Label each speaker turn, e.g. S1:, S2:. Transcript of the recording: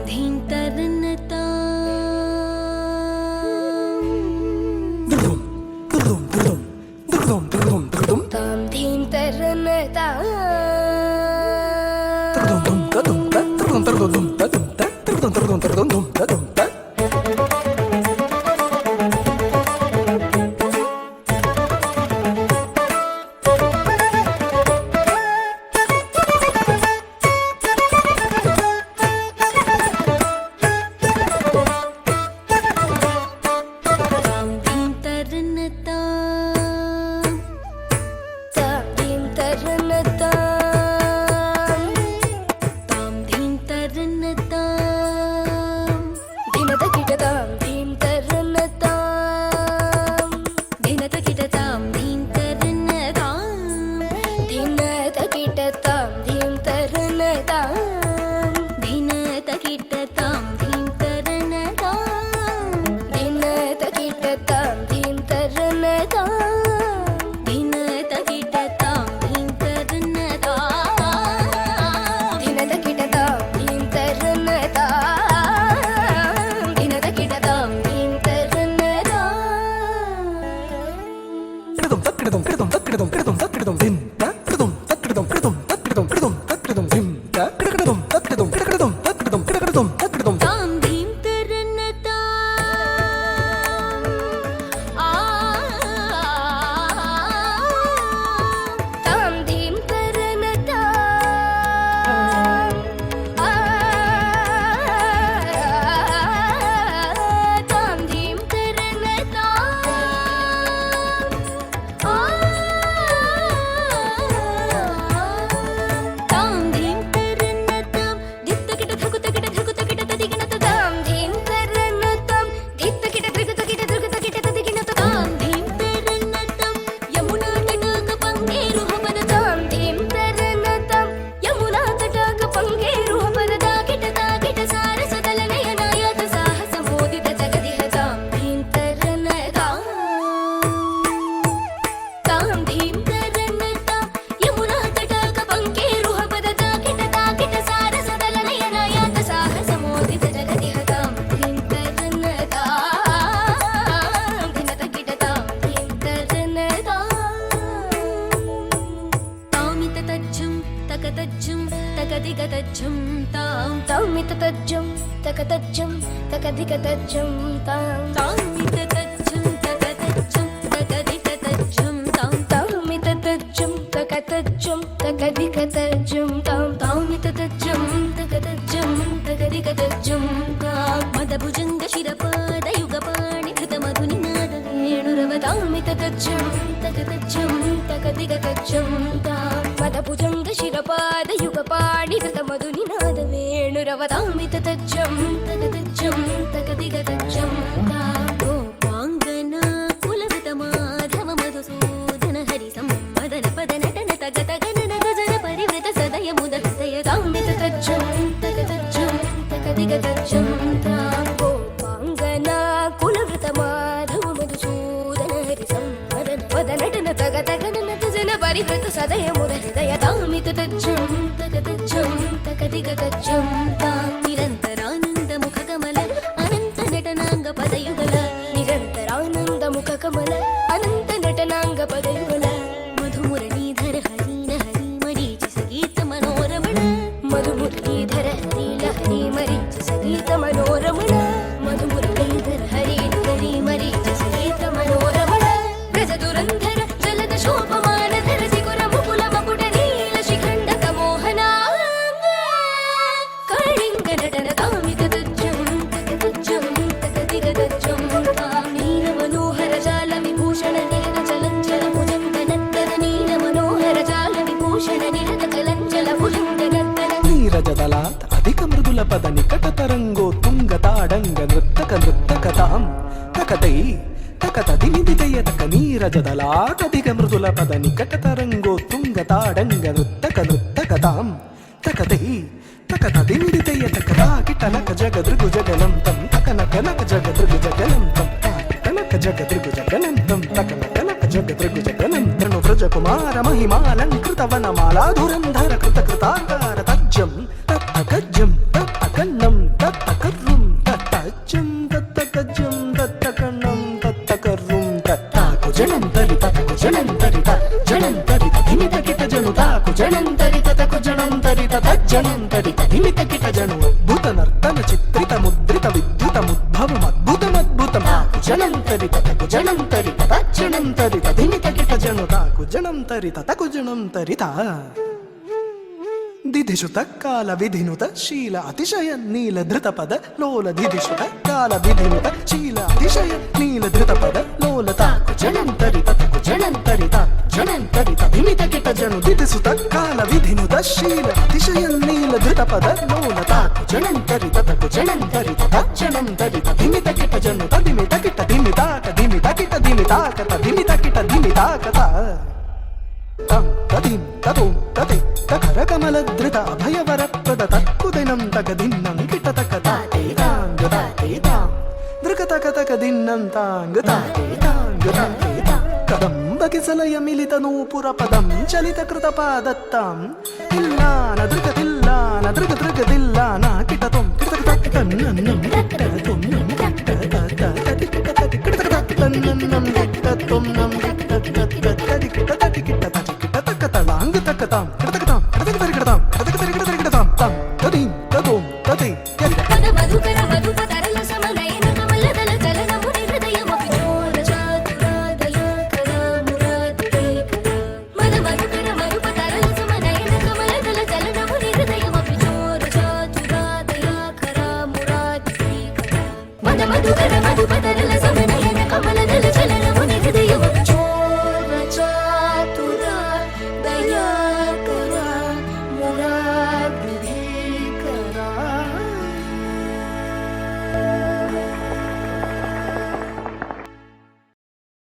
S1: धीं तरन ताम धीं तरन
S2: నీరజదలాటధిక మృదుల పద నికట తరంగో తుంగ తాడంగ నృత్తక నృత్తకతాం తకతై తకతది నిడితయ తకదా కిటనక జగదృగు జగనంతం తకనకనక జగదృగు జగనంతం తకనక జగదృగు జగనంతం తకనకనక జగదృగు జగనంతం వ్రజకుమార మహిమాలంకృత వనమాలాధురంధర కృత కృతాకార తజ్జం తప్పకజ్జం తప్పకన్నం తత్తకర్రుం తత్తజం తత్తకజం తత్తకణం తత్తకర్రుం తత్తాకు జనంతరి తతకు జనంతరి జనంతరి ధిమిత కిట జను తాకు జనంతరి తతకు జనంతరి తజ్జనంతరి ధిమిత కిట జను అద్భుత నర్తన చిత్రిత ముద్రిత విద్యుత ముద్భవం అద్భుతమద్భుతం జనంతరి తతకు జనంతరి తజ్జనంతరి ధిమిత కిట జను తాకు జనంతరి తతకు జనంతరి దిధిషుత కాల విధినుత శీల అతిశయ నీల ధృత పద లోల దిధిషుత కాల విధినుత శీల అతిశయ నీల ధృత పద లోల తాకు జనంతరి తతకు జనంతరి జనంతరి ధిమిత కిట జను దిధిసుత కాల విధినుత శీల అతిశయ నీల ధృత పద లోల తాకు జనంతరి తతకు జనంతరి జనంతరి ధిమిత కిట జను తదిమిత కిట ధిమితాక ధిమిత కిట ధిమితాక ధిమిత కిట ధిమితాక తం తదిం తదో తదే తకర కమల ధృత అభయవర ప్రద తక్కుదినం తగదిన్నం కిట తక తాతే తాంగ తాతే తాం దృక తక తక దిన్నం తాంగ తాతే తాంగ తాతే తాం కదంబ కిసలయ మిలిత నూపుర పదం చలిత కృత పాదత్తాం తిల్లాన దృక తిల్లాన దృక దృక తిల్లాన కిట తం కిట తక తన్నన్నం కిట తం కిట తక తక కిట తక కిట తక తన్నన్నం కిట తం నం కిట తక